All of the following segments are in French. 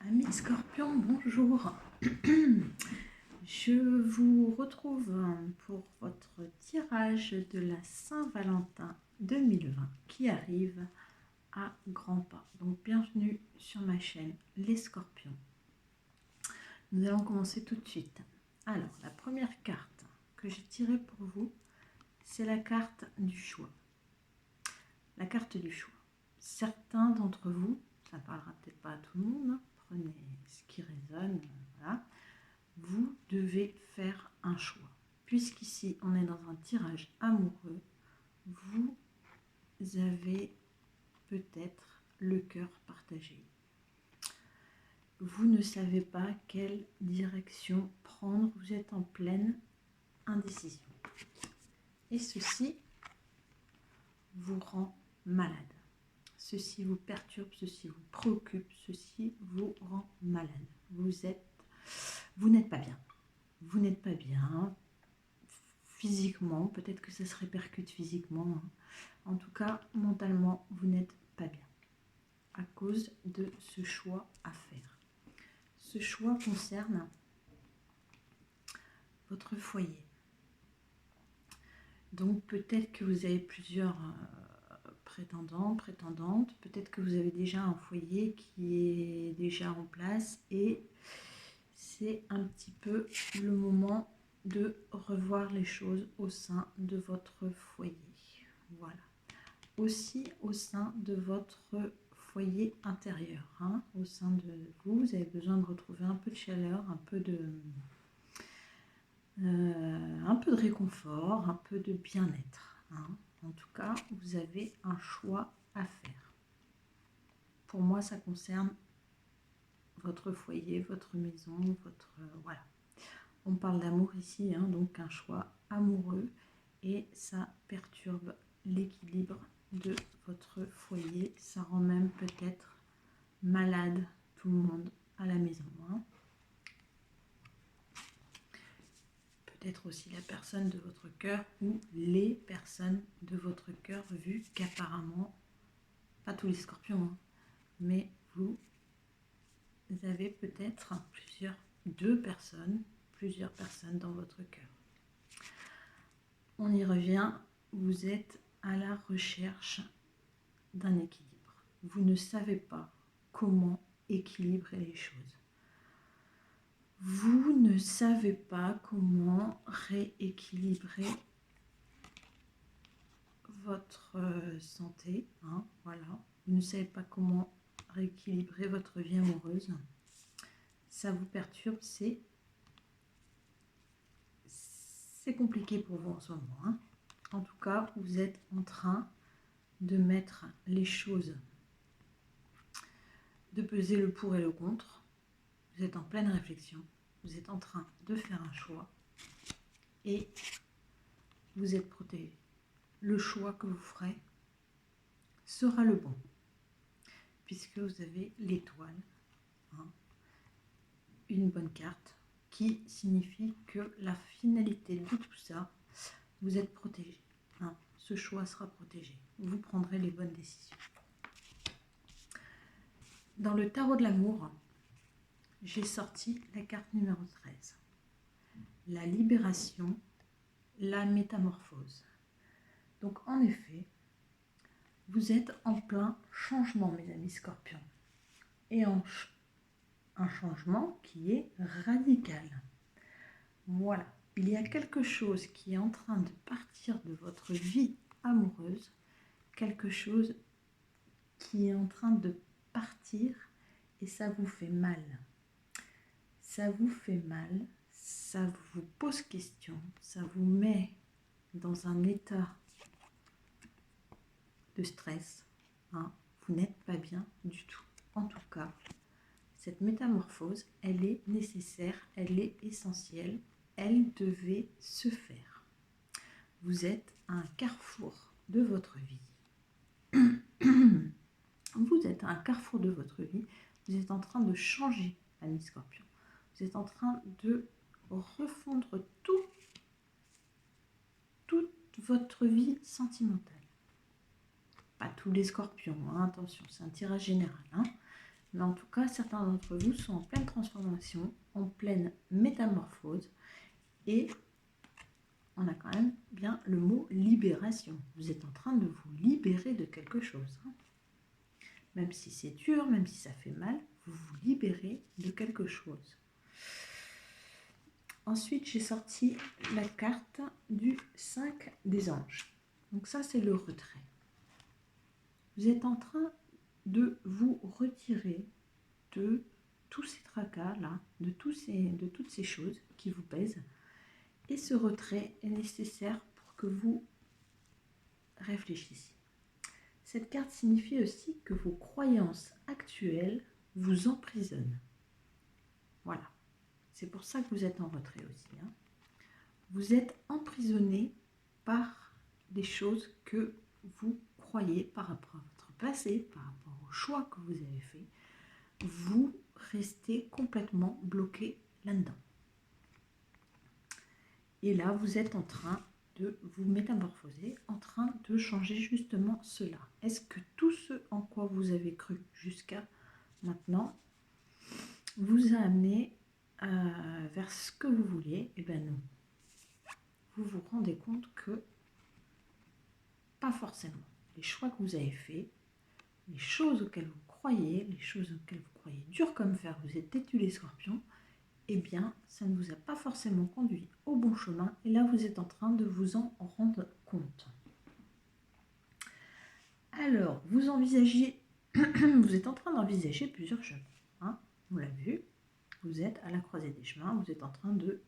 Amis Scorpions, bonjour. Je vous retrouve pour votre tirage de la Saint-Valentin 2020 qui arrive à grands pas. Donc bienvenue sur ma chaîne Les Scorpions. Nous allons commencer tout de suite. Alors la première carte que j'ai tirée pour vous, c'est la carte du choix. La carte du choix. Certains d'entre vous, ça ne parlera peut-être pas à tout le monde, hein, prenez ce qui résonne, voilà. Vous devez faire un choix. Puisqu'ici, on est dans un tirage amoureux, vous avez peut-être le cœur partagé. Vous ne savez pas quelle direction prendre, vous êtes en pleine indécision. Et ceci vous rend malade. Ceci vous perturbe, ceci vous préoccupe, ceci vous rend malade. Vous n'êtes pas bien. Vous n'êtes pas bien physiquement, peut-être que ça se répercute physiquement. En tout cas, mentalement, vous n'êtes pas bien à cause de ce choix à faire. Ce choix concerne votre foyer. Donc peut-être que vous avez plusieurs prétendants, prétendantes, peut-être que vous avez déjà un foyer qui est déjà en place et c'est un petit peu le moment de revoir les choses au sein de votre foyer. Voilà. Aussi au sein de votre foyer intérieur. Hein. Au sein de vous, vous avez besoin de retrouver un peu de chaleur, un peu de réconfort, un peu de bien-être. Hein. En tout cas, vous avez un choix à faire. Pour moi, ça concerne votre foyer, votre maison, votre... voilà. On parle d'amour ici, hein, donc un choix amoureux et ça perturbe l'équilibre de votre foyer. Ça rend même peut-être malade tout le monde à la maison. Hein. Peut-être aussi la personne de votre cœur ou les personnes de votre cœur, vu qu'apparemment, pas tous les scorpions, hein, mais vous avez peut-être plusieurs personnes dans votre cœur. On y revient, vous êtes à la recherche d'un équilibre. Vous ne savez pas comment équilibrer les choses. Vous ne savez pas comment rééquilibrer votre santé. Hein, voilà. Vous ne savez pas comment rééquilibrer votre vie amoureuse. Ça vous perturbe, c'est compliqué pour vous en ce moment. Hein. En tout cas, vous êtes en train de mettre les choses, de peser le pour et le contre. Vous êtes en pleine réflexion. Vous êtes en train de faire un choix et vous êtes protégé. Le choix que vous ferez sera le bon, puisque vous avez l'étoile, hein, une bonne carte, qui signifie que la finalité de tout ça, vous êtes protégé. Hein, ce choix sera protégé. Vous prendrez les bonnes décisions. Dans le tarot de l'amour, j'ai sorti la carte numéro 13. La libération, la métamorphose. Donc en effet, vous êtes en plein changement, mes amis scorpions. Et un changement qui est radical. Voilà, il y a quelque chose qui est en train de partir de votre vie amoureuse, quelque chose qui est en train de partir et ça vous fait mal. Ça vous fait mal, ça vous pose question, ça vous met dans un état de stress. Hein. Vous n'êtes pas bien du tout. En tout cas, cette métamorphose, elle est nécessaire, elle est essentielle, elle devait se faire. Vous êtes à un carrefour de votre vie. Vous êtes à un carrefour de votre vie, vous êtes en train de changer, amis scorpions. Vous êtes en train de refondre toute votre vie sentimentale. Pas tous les scorpions, hein, attention, c'est un tirage général. Hein. Mais en tout cas, certains d'entre vous sont en pleine transformation, en pleine métamorphose. Et on a quand même bien le mot libération. Vous êtes en train de vous libérer de quelque chose. Même si c'est dur, même si ça fait mal, vous vous libérez de quelque chose. Ensuite, j'ai sorti la carte du 5 des anges. Donc ça, c'est le retrait. Vous êtes en train de vous retirer de tous ces tracas-là, de toutes ces choses qui vous pèsent. Et ce retrait est nécessaire pour que vous réfléchissiez. Cette carte signifie aussi que vos croyances actuelles vous emprisonnent. Voilà. C'est pour ça que vous êtes en retrait aussi. Vous êtes emprisonné par des choses que vous croyez par rapport à votre passé, par rapport au choix que vous avez fait. Vous restez complètement bloqué là-dedans. Et là, vous êtes en train de vous métamorphoser, en train de changer justement cela. Est-ce que tout ce en quoi vous avez cru jusqu'à maintenant vous a amené vers ce que vous vouliez? Eh bien non. Vous vous rendez compte que pas forcément. Les choix que vous avez faits, les choses auxquelles vous croyez, les choses auxquelles vous croyez dures comme fer, vous êtes têtu les scorpions, eh bien, ça ne vous a pas forcément conduit au bon chemin. Et là, vous êtes en train de vous en rendre compte. Alors, vous envisagez, vous êtes en train d'envisager plusieurs chemins. On l'a vu, vous êtes à la croisée des chemins, vous êtes en train de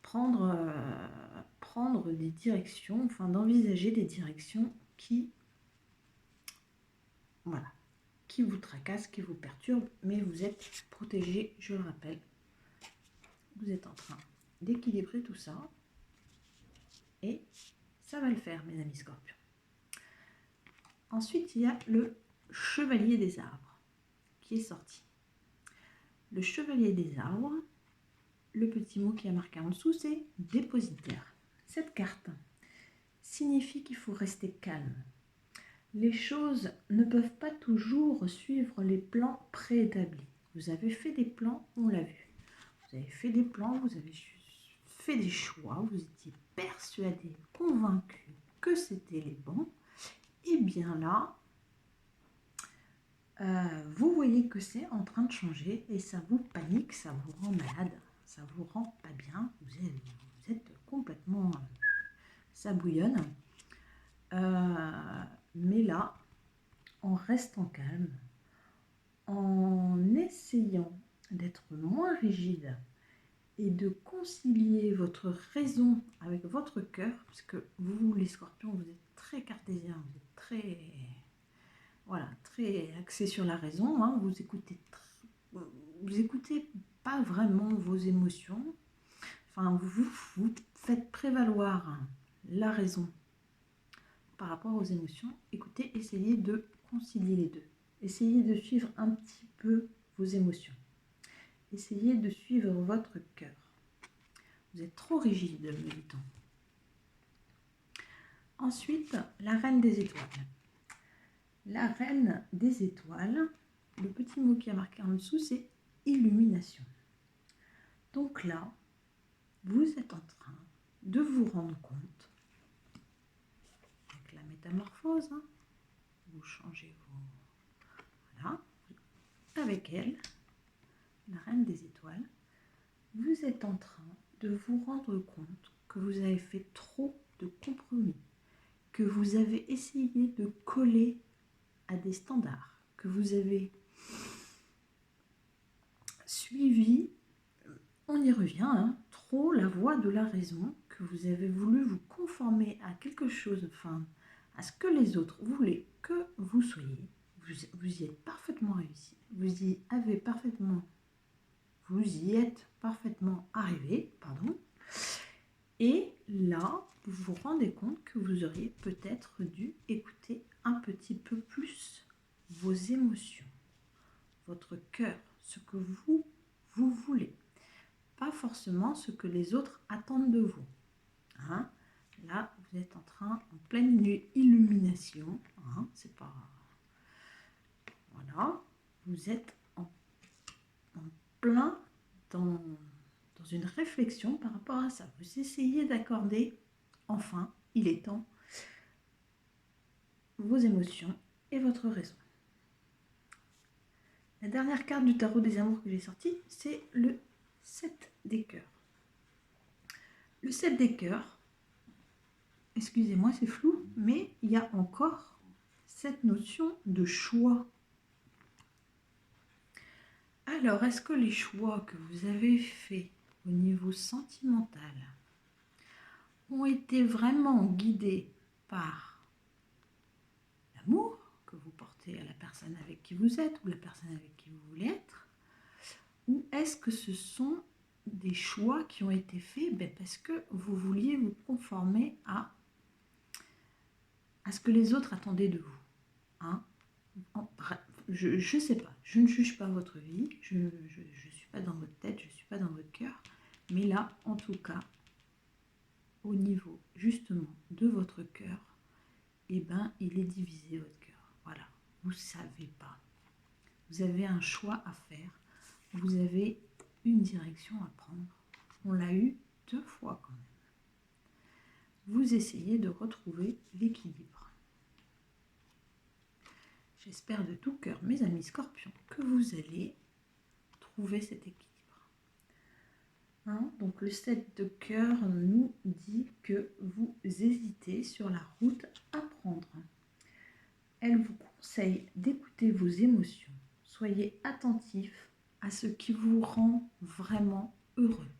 prendre des directions, enfin d'envisager des directions qui, voilà, qui vous tracassent, qui vous perturbent, mais vous êtes protégé, je le rappelle. Vous êtes en train d'équilibrer tout ça et ça va le faire, mes amis scorpions. Ensuite, il y a le chevalier des arbres qui est sorti. Le chevalier des arbres, le petit mot qui a marqué en dessous, c'est dépositaire. Cette carte signifie qu'il faut rester calme. Les choses ne peuvent pas toujours suivre les plans préétablis. Vous avez fait des plans, on l'a vu. Vous avez fait des plans, vous avez fait des choix, vous étiez persuadé, convaincu que c'était les bons. Et bien là, vous voyez que c'est en train de changer et ça vous panique, ça vous rend malade, ça vous rend pas bien, vous êtes complètement... ça bouillonne. Mais là, en restant calme, en essayant d'être moins rigide et de concilier votre raison avec votre cœur, parce que vous, les scorpions, vous êtes très cartésiens, vous êtes très... Voilà, très axé sur la raison, vous écoutez pas vraiment vos émotions, enfin vous faites prévaloir la raison par rapport aux émotions. Écoutez, essayez de concilier les deux, essayez de suivre un petit peu vos émotions, essayez de suivre votre cœur. Vous êtes trop rigide, me dit-on. Ensuite, la reine des étoiles. La reine des étoiles, le petit mot qui a marqué en dessous, c'est illumination. Donc là, vous êtes en train de vous rendre compte, avec la métamorphose, vous changez vos... Voilà, avec elle, la reine des étoiles, vous êtes en train de vous rendre compte que vous avez fait trop de compromis, que vous avez essayé de coller à des standards, que vous avez suivi, on y revient, trop la voie de la raison, que vous avez voulu vous conformer à quelque chose, enfin, à ce que les autres voulaient que vous soyez. Vous y êtes parfaitement réussi, vous y êtes parfaitement arrivé, pardon. Et là, vous vous rendez compte que vous auriez peut-être dû écouter un petit peu plus vos émotions, votre cœur, ce que vous voulez, pas forcément ce que les autres attendent de vous. Là, vous êtes en train, en pleine illumination, c'est pas... Voilà, vous êtes en plein dans une réflexion par rapport à ça. Vous essayez d'accorder, enfin, il est temps, vos émotions et votre raison. La dernière carte du tarot des amours que j'ai sortie, c'est le 7 des cœurs. Le 7 des cœurs, excusez-moi, c'est flou, mais il y a encore cette notion de choix. Alors, est-ce que les choix que vous avez faits au niveau sentimental ont été vraiment guidés par l'amour que vous portez à la personne avec qui vous êtes ou la personne avec qui vous voulez être? Ou est-ce que ce sont des choix qui ont été faits parce que vous vouliez vous conformer à ce que les autres attendaient de vous, hein? Je ne sais pas, je ne juge pas votre vie, je ne suis pas dans votre tête, je ne suis pas dans votre cœur, mais là, en tout cas, au niveau justement de votre cœur, eh ben, il est divisé votre cœur. Voilà, vous ne savez pas. Vous avez un choix à faire, vous avez une direction à prendre. On l'a eu 2 fois quand même. Vous essayez de retrouver l'équilibre. J'espère de tout cœur, mes amis scorpions, que vous allez trouver cet équilibre. Hein? Donc le 7 de cœur nous dit que vous hésitez sur la route à prendre. Elle vous conseille d'écouter vos émotions. Soyez attentif à ce qui vous rend vraiment heureux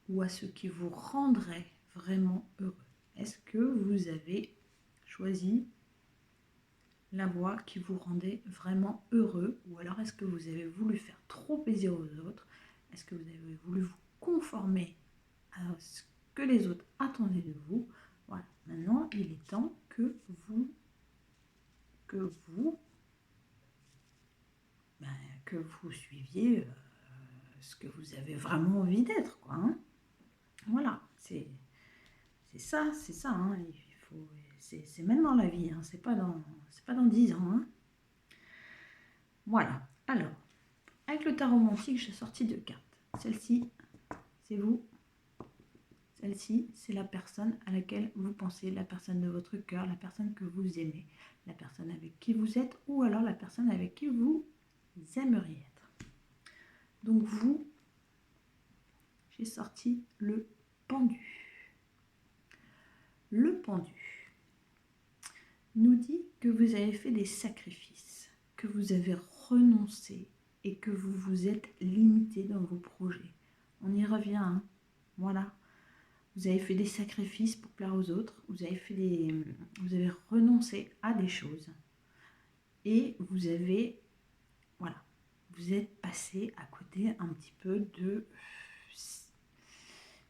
ou à ce qui vous rendrait vraiment heureux. Est-ce que vous avez choisi la voie qui vous rendait vraiment heureux, ou alors est-ce que vous avez voulu faire trop plaisir aux autres? Est-ce que vous avez voulu vous conformer à ce que les autres attendaient de vous? Voilà, maintenant il est temps que vous suiviez ce que vous avez vraiment envie d'être, quoi, hein. Voilà, c'est ça, hein. C'est maintenant la vie, hein. C'est pas dans 10 ans, hein. Voilà, alors, avec le tarot romantique, j'ai sorti 2 cartes. Celle-ci, c'est vous. Celle-ci, c'est la personne à laquelle vous pensez, la personne de votre cœur, la personne que vous aimez, la personne avec qui vous êtes, ou alors la personne avec qui vous aimeriez être. Donc vous, j'ai sorti le pendu. Le pendu nous dit que vous avez fait des sacrifices, que vous avez renoncé et que vous vous êtes limité dans vos projets. On y revient, hein. Voilà. Vous avez fait des sacrifices pour plaire aux autres, vous avez renoncé à des choses et vous êtes passé à côté un petit peu de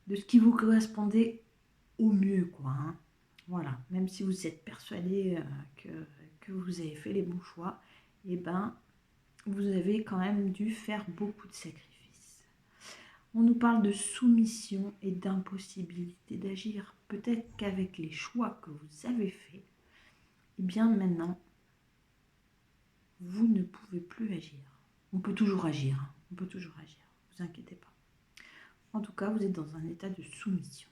ce qui vous correspondait au mieux, quoi, hein. Voilà, même si vous êtes persuadé que vous avez fait les bons choix, et ben vous avez quand même dû faire beaucoup de sacrifices. On nous parle de soumission et d'impossibilité d'agir. Peut-être qu'avec les choix que vous avez faits, et bien maintenant, vous ne pouvez plus agir. On peut toujours agir, hein. On peut toujours agir, ne vous inquiétez pas. En tout cas, vous êtes dans un état de soumission.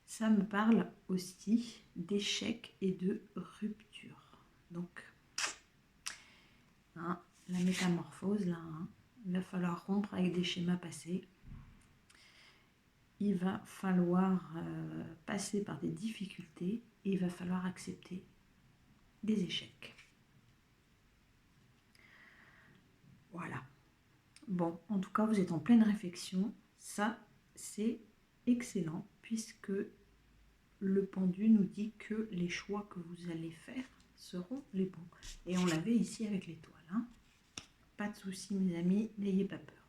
Ça me parle aussi d'échec et de rupture. Donc, hein, la métamorphose, là, hein, il va falloir rompre avec des schémas passés. Il va falloir passer par des difficultés et il va falloir accepter des échecs. Voilà. Bon, en tout cas, vous êtes en pleine réflexion. Ça, c'est excellent puisque le pendu nous dit que les choix que vous allez faire seront les bons. Et on l'avait ici avec l'étoile, hein. Pas de souci, mes amis, n'ayez pas peur.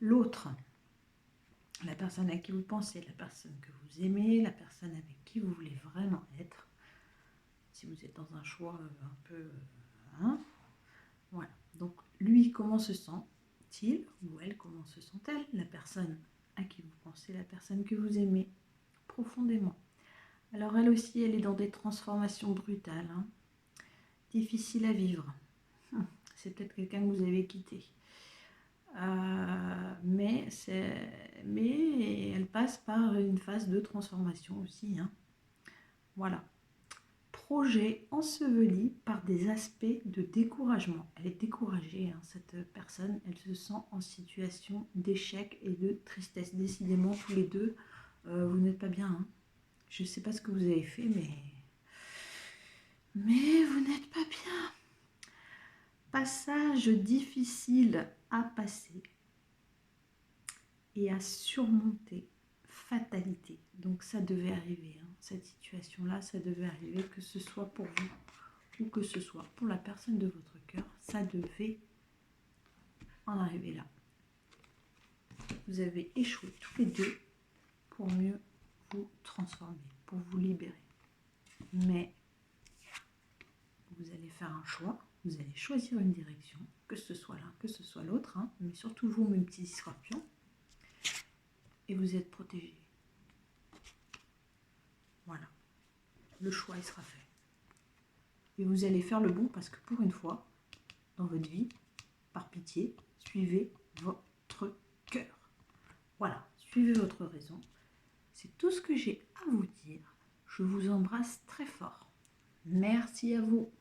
L'autre, la personne à qui vous pensez, la personne que vous aimez, la personne avec qui vous voulez vraiment être, si vous êtes dans un choix un peu... hein, voilà. Donc, lui, comment se sent-il ou elle, comment se sent-elle? La personne à qui vous pensez, la personne que vous aimez profondément. Alors, elle aussi, elle est dans des transformations brutales, hein, difficiles à vivre. c'est peut-être quelqu'un que vous avez quitté. Mais elle passe par une phase de transformation aussi, hein. Voilà. Projet enseveli par des aspects de découragement. Elle est découragée, hein, cette personne. Elle se sent en situation d'échec et de tristesse. Décidément, tous les deux, vous n'êtes pas bien, hein. Je ne sais pas ce que vous avez fait, mais vous n'êtes pas bien. Passage difficile à passer et à surmonter. Fatalité. Donc ça devait arriver, hein. Cette situation-là, ça devait arriver, que ce soit pour vous ou que ce soit pour la personne de votre cœur, ça devait en arriver là. Vous avez échoué tous les deux pour mieux vous transformer, pour vous libérer. Mais vous allez faire un choix, vous allez choisir une direction, que ce soit l'un, que ce soit l'autre, hein, mais surtout vous, mes petits scorpions, et vous êtes protégés. Voilà, le choix il sera fait. Et vous allez faire le bon parce que pour une fois, dans votre vie, par pitié, suivez votre cœur. Voilà, suivez votre raison. C'est tout ce que j'ai à vous dire. Je vous embrasse très fort. Merci à vous.